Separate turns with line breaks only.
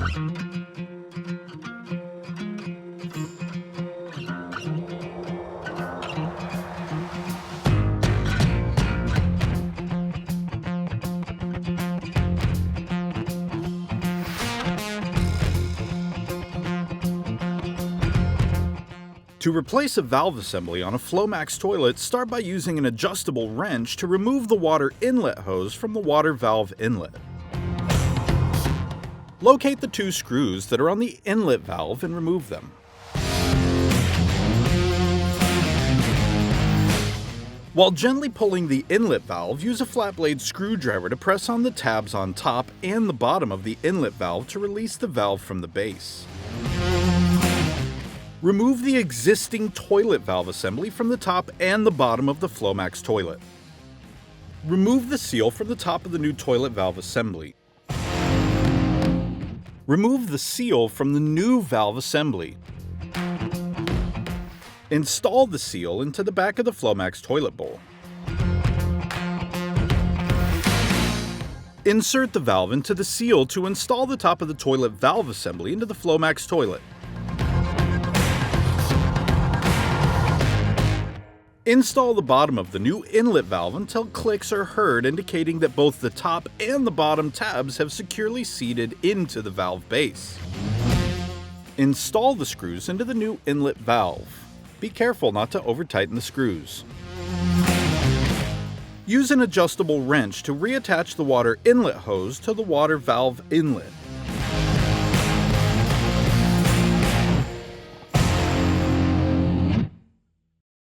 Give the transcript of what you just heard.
To replace a valve assembly on a Flomax toilet, start by using an adjustable wrench to remove the water inlet hose from the water valve inlet. Locate the two screws that are on the inlet valve and remove them. While gently pulling the inlet valve, use a flat blade screwdriver to press on the tabs on top and the bottom of the inlet valve to release the valve from the base. Remove the existing toilet valve assembly from the top and the bottom of the Flomax toilet. Remove the seal from the top of the new toilet valve assembly. Remove the seal from the new valve assembly. Install the seal into the back of the Flomax toilet bowl. Insert the valve into the seal to install the top of the toilet valve assembly into the Flomax toilet. Install the bottom of the new inlet valve until clicks are heard indicating that both the top and the bottom tabs have securely seated into the valve base. Install the screws into the new inlet valve. Be careful not to over-tighten the screws. Use an adjustable wrench to reattach the water inlet hose to the water valve inlet.